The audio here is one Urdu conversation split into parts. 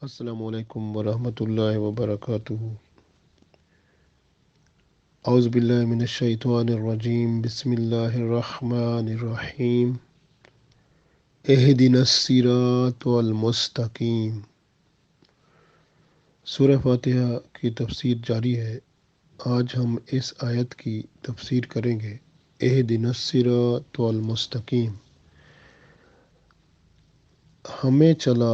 السلام علیکم ورحمۃ اللہ وبرکاتہ۔ اعوذ باللہ من الشیطان الرجیم، بسم اللہ الرحمن الرحیم۔ اہدنا الصراط المستقیم۔ سورہ فاتحہ کی تفسیر جاری ہے۔ آج ہم اس آیت کی تفسیر کریں گے۔ اہدنا الصراط المستقیم، ہمیں چلا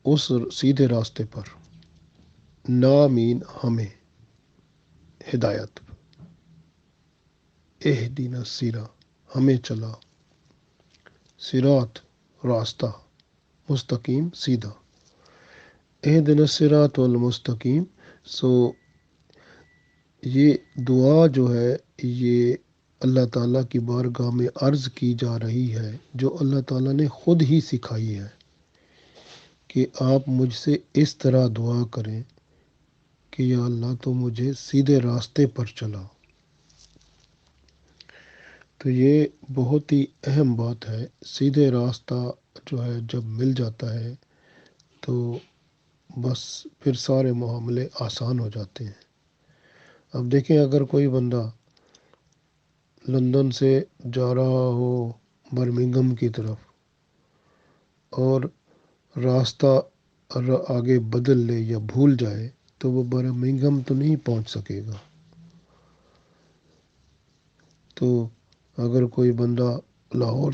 اس سیدھے راستے پر۔ نامین ہمیں، ہدایت۔ اہدنا الصراط ہمیں چلا، صراط راستہ، مستقیم سیدھا۔ اہدنا الصراط المستقیم، یہ دعا جو ہے یہ اللہ تعالیٰ کی بارگاہ میں عرض کی جا رہی ہے، جو اللہ تعالیٰ نے خود ہی سکھائی ہے کہ آپ مجھ سے اس طرح دعا کریں کہ یا اللہ تو مجھے سیدھے راستے پر چلا۔ تو یہ بہت ہی اہم بات ہے۔ سیدھے راستہ جو ہے جب مل جاتا ہے تو بس پھر سارے معاملے آسان ہو جاتے ہیں۔ اب دیکھیں، اگر کوئی بندہ لندن سے جا رہا ہو برمنگھم کی طرف اور راستہ آگے بدل لے یا بھول جائے تو وہ برمنگھم تو نہیں پہنچ سکے گا۔ تو اگر کوئی بندہ لاہور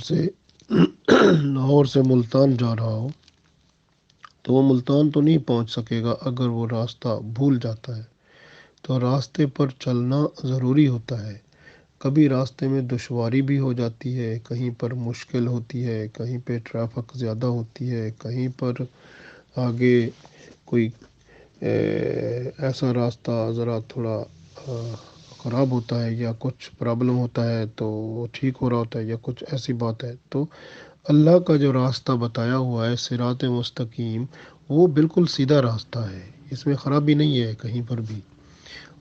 سے ملتان جا رہا ہو تو وہ ملتان تو نہیں پہنچ سکے گا اگر وہ راستہ بھول جاتا ہے۔ تو راستے پر چلنا ضروری ہوتا ہے۔ کبھی راستے میں دشواری بھی ہو جاتی ہے، کہیں پر مشکل ہوتی ہے، کہیں پہ ٹریفک زیادہ ہوتی ہے، کہیں پر آگے کوئی ایسا راستہ ذرا تھوڑا خراب ہوتا ہے یا کچھ پرابلم ہوتا ہے تو وہ ٹھیک ہو رہا ہوتا ہے یا کچھ ایسی بات ہے۔ تو اللہ کا جو راستہ بتایا ہوا ہے صراط مستقیم، وہ بالکل سیدھا راستہ ہے، اس میں خرابی نہیں ہے کہیں پر بھی۔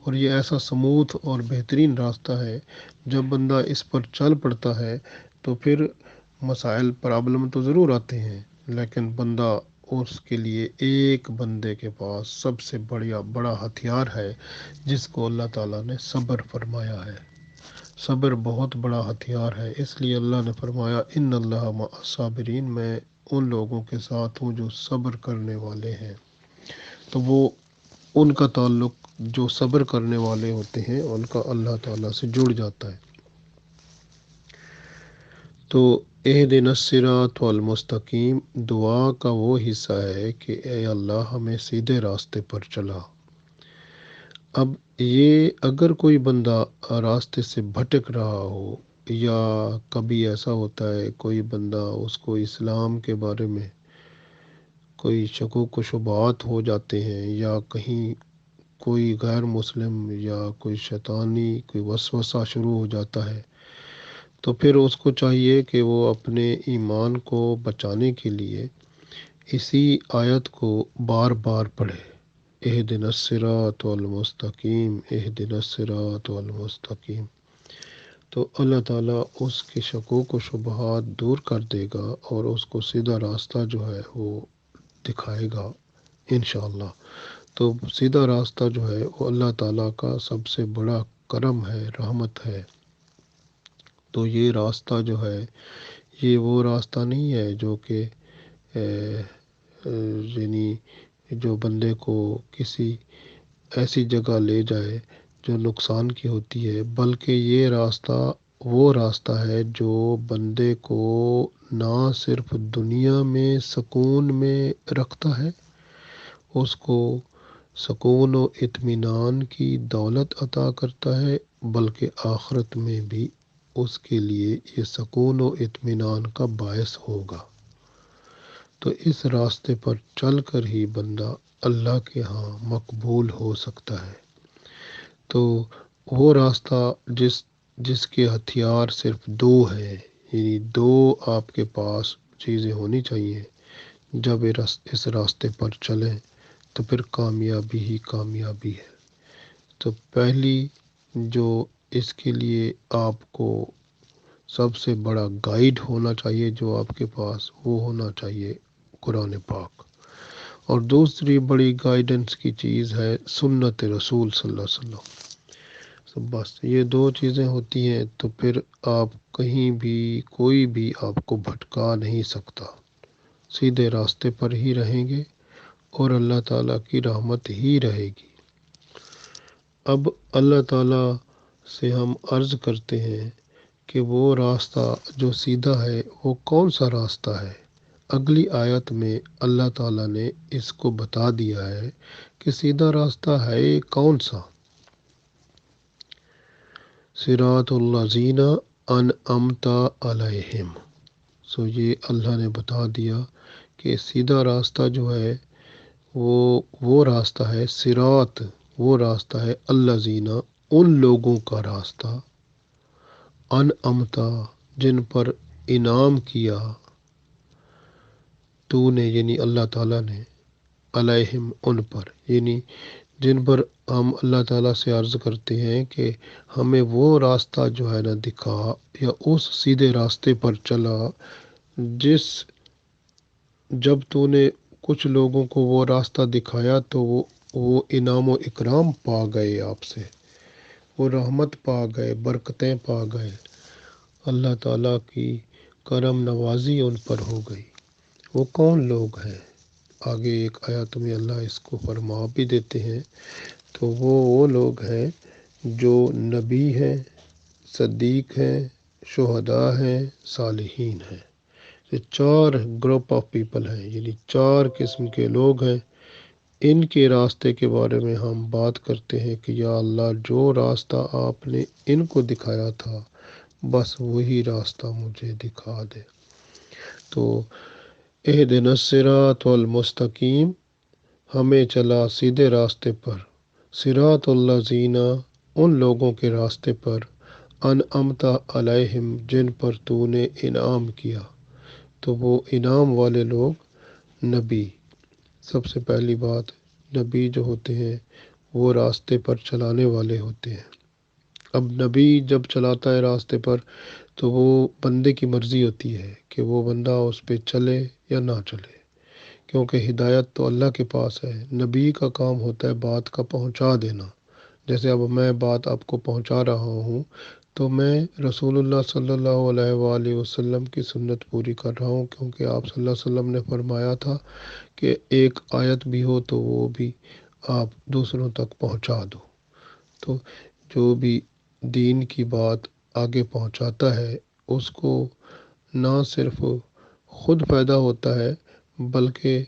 اور یہ ایسا سموتھ اور بہترین راستہ ہے، جب بندہ اس پر چل پڑتا ہے تو پھر مسائل پرابلم تو ضرور آتے ہیں، لیکن بندہ اس کے لیے ایک بندے کے پاس سب سے بڑا ہتھیار ہے، جس کو اللہ تعالیٰ نے صبر فرمایا ہے۔ صبر بہت بڑا ہتھیار ہے، اس لیے اللہ نے فرمایا ان اللہ مع الصابرین، میں ان لوگوں کے ساتھ ہوں جو صبر کرنے والے ہیں۔ تو وہ ان کا تعلق جو صبر کرنے والے ہوتے ہیں ان کا اللہ تعالیٰ سے جڑ جاتا ہے۔ تو اہدنا الصراط المستقیم دعا کا وہ حصہ ہے کہ اے اللہ ہمیں سیدھے راستے پر چلا۔ اب یہ اگر کوئی بندہ راستے سے بھٹک رہا ہو، یا کبھی ایسا ہوتا ہے کوئی بندہ اس کو اسلام کے بارے میں کوئی شکوک و شبہات ہو جاتے ہیں، یا کہیں کوئی غیر مسلم یا کوئی شیطانی کوئی وسوسہ شروع ہو جاتا ہے، تو پھر اس کو چاہیے کہ وہ اپنے ایمان کو بچانے کے لیے اسی آیت کو بار بار پڑھے، اہدنا الصراط المستقیم، اہدنا الصراط المستقیم۔ تو اللہ تعالیٰ اس کے شکوک و شبہات دور کر دے گا اور اس کو سیدھا راستہ جو ہے وہ دکھائے گا انشاءاللہ۔ تو سیدھا راستہ جو ہے وہ اللہ تعالیٰ کا سب سے بڑا کرم ہے، رحمت ہے۔ تو یہ راستہ جو ہے یہ وہ راستہ نہیں ہے جو کہ یعنی جو بندے کو کسی ایسی جگہ لے جائے جو نقصان کی ہوتی ہے، بلکہ یہ راستہ وہ راستہ ہے جو بندے کو نہ صرف دنیا میں سکون میں رکھتا ہے، اس کو سکون و اطمینان کی دولت عطا کرتا ہے، بلکہ آخرت میں بھی اس کے لیے یہ سکون و اطمینان کا باعث ہوگا۔ تو اس راستے پر چل کر ہی بندہ اللہ کے ہاں مقبول ہو سکتا ہے۔ تو وہ راستہ جس کے ہتھیار صرف دو ہیں، یعنی دو آپ کے پاس چیزیں ہونی چاہیے جب اس راستے پر چلیں، تو پھر کامیابی ہی کامیابی ہے۔ تو پہلی جو اس کے لیے آپ کو سب سے بڑا گائیڈ ہونا چاہیے جو آپ کے پاس، وہ ہونا چاہیے قرآن پاک۔ اور دوسری بڑی گائیڈنس کی چیز ہے سنت رسول صلی اللہ علیہ وسلم۔ تو بس یہ دو چیزیں ہوتی ہیں تو پھر آپ کہیں بھی کوئی بھی آپ کو بھٹکا نہیں سکتا، سیدھے راستے پر ہی رہیں گے اور اللہ تعالیٰ کی رحمت ہی رہے گی۔ اب اللہ تعالیٰ سے ہم عرض کرتے ہیں کہ وہ راستہ جو سیدھا ہے وہ کون سا راستہ ہے؟ اگلی آیت میں اللہ تعالیٰ نے اس کو بتا دیا ہے کہ سیدھا راستہ ہے کون سا۔ صراط الذین انعمت علیہم، یہ اللہ نے بتا دیا کہ سیدھا راستہ جو ہے وہ راستہ ہے صراط، وہ راستہ ہے الذین، ان لوگوں کا راستہ، انعمت، جن پر انعام کیا تو نے یعنی اللہ تعالیٰ نے، علیہم ان پر، یعنی جن پر ہم اللہ تعالیٰ سے عرض کرتے ہیں کہ ہمیں وہ راستہ جو ہے نا دکھا، یا اس سیدھے راستے پر چلا جب تو نے کچھ لوگوں کو وہ راستہ دکھایا تو وہ انعام و اکرام پا گئے، آپ سے وہ رحمت پا گئے، برکتیں پا گئے، اللہ تعالیٰ کی کرم نوازی ان پر ہو گئی۔ وہ کون لوگ ہیں؟ آگے ایک آیت میں اللہ اس کو فرما بھی دیتے ہیں، تو وہ لوگ ہیں جو نبی ہیں، صدیق ہیں، شہداء ہیں، صالحین ہیں۔ یہ چار گروپ آف پیپل ہیں، یعنی چار قسم کے لوگ ہیں۔ ان کے راستے کے بارے میں ہم بات کرتے ہیں کہ یا اللہ جو راستہ آپ نے ان کو دکھایا تھا بس وہی راستہ مجھے دکھا دے۔ تو اہدنا الصراط المستقیم، ہمیں چلا سیدھے راستے پر، صراط الذین، ان لوگوں کے راستے پر، انعمت علیہم، جن پر تو نے انعام کیا۔ تو وہ انعام والے لوگ نبی، سب سے پہلی بات، نبی جو ہوتے ہیں وہ راستے پر چلانے والے ہوتے ہیں۔ اب نبی جب چلاتا ہے راستے پر تو وہ بندے کی مرضی ہوتی ہے کہ وہ بندہ اس پہ چلے یا نہ چلے، کیونکہ ہدایت تو اللہ کے پاس ہے۔ نبی کا کام ہوتا ہے بات کا پہنچا دینا، جیسے اب میں بات آپ کو پہنچا رہا ہوں تو میں رسول اللہ صلی اللہ علیہ وآلہ وسلم کی سنت پوری کر رہا ہوں، کیونکہ آپ صلی اللہ علیہ وسلم نے فرمایا تھا کہ ایک آیت بھی ہو تو وہ بھی آپ دوسروں تک پہنچا دو۔ تو جو بھی دین کی بات آگے پہنچاتا ہے اس کو نہ صرف خود فائدہ ہوتا ہے بلکہ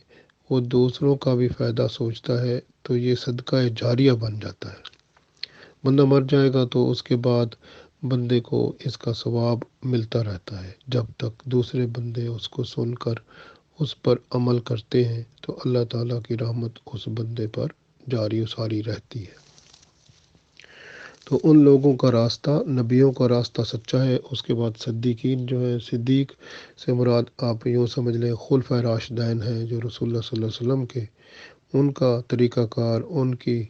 وہ دوسروں کا بھی فائدہ سوچتا ہے، تو یہ صدقہ جاریہ بن جاتا ہے۔ بندہ مر جائے گا تو اس کے بعد بندے کو اس کا ثواب ملتا رہتا ہے، جب تک دوسرے بندے اس کو سن کر اس پر عمل کرتے ہیں تو اللہ تعالیٰ کی رحمت اس بندے پر جاری و ساری رہتی ہے۔ تو ان لوگوں کا راستہ، نبیوں کا راستہ سچا ہے۔ اس کے بعد صدیقین جو ہیں، صدیق سے مراد آپ یوں سمجھ لیں خلفائے راشدین ہیں جو رسول اللہ صلی اللہ علیہ وسلم کے، ان کا طریقہ کار، ان کی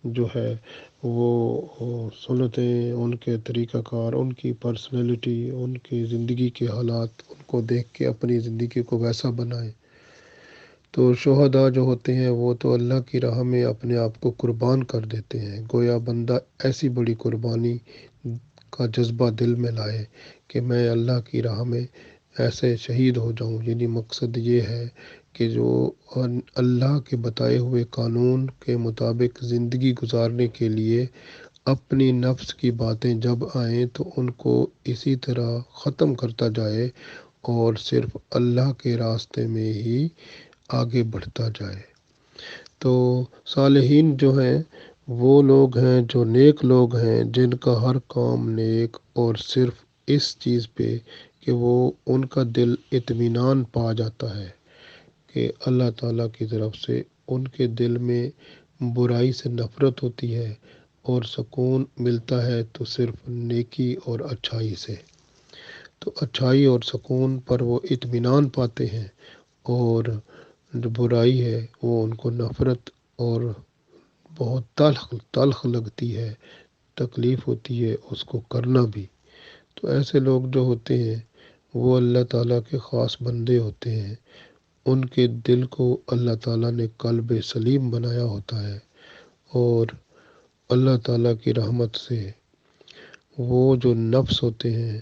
جو ہے وہ سنتیں، ان کے طریقہ کار، ان کی پرسنالٹی، ان کی زندگی کے حالات، ان کو دیکھ کے اپنی زندگی کو ویسا بنائیں۔ تو شہداء جو ہوتے ہیں وہ تو اللہ کی راہ میں اپنے آپ کو قربان کر دیتے ہیں، گویا بندہ ایسی بڑی قربانی کا جذبہ دل میں لائے کہ میں اللہ کی راہ میں ایسے شہید ہو جاؤں، یعنی مقصد یہ ہے کہ جو اللہ کے بتائے ہوئے قانون کے مطابق زندگی گزارنے کے لیے اپنی نفس کی باتیں جب آئیں تو ان کو اسی طرح ختم کرتا جائے اور صرف اللہ کے راستے میں ہی آگے بڑھتا جائے۔ تو صالحین جو ہیں وہ لوگ ہیں جو نیک لوگ ہیں، جن کا ہر کام نیک اور صرف اس چیز پہ کہ وہ ان کا دل اطمینان پا جاتا ہے کہ اللہ تعالیٰ کی طرف سے ان کے دل میں برائی سے نفرت ہوتی ہے اور سکون ملتا ہے تو صرف نیکی اور اچھائی سے۔ تو اچھائی اور سکون پر وہ اطمینان پاتے ہیں، اور جو برائی ہے وہ ان کو نفرت اور بہت تلخ لگتی ہے، تکلیف ہوتی ہے اس کو کرنا بھی۔ تو ایسے لوگ جو ہوتے ہیں وہ اللہ تعالیٰ کے خاص بندے ہوتے ہیں، ان کے دل کو اللہ تعالیٰ نے قلب سلیم بنایا ہوتا ہے، اور اللہ تعالیٰ کی رحمت سے وہ جو نفس ہوتے ہیں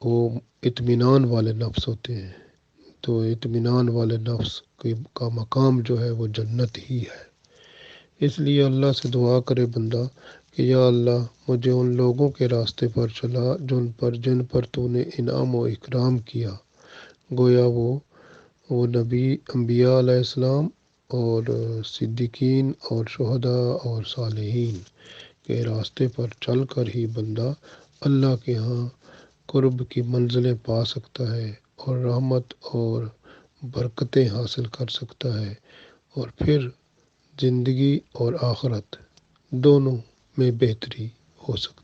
وہ اطمینان والے نفس ہوتے ہیں، تو اطمینان والے نفس کا مقام جو ہے وہ جنت ہی ہے۔ اس لیے اللہ سے دعا کرے بندہ کہ یا اللہ مجھے ان لوگوں کے راستے پر چلا جن پر تو نے انعام و اکرام کیا، گویا وہ نبی، انبیاء علیہ السلام اور صدیقین اور شہداء اور صالحین کے راستے پر چل کر ہی بندہ اللہ کے ہاں قرب کی منزلیں پا سکتا ہے اور رحمت اور برکتیں حاصل کر سکتا ہے، اور پھر زندگی اور آخرت دونوں میں بہتری ہو سکتی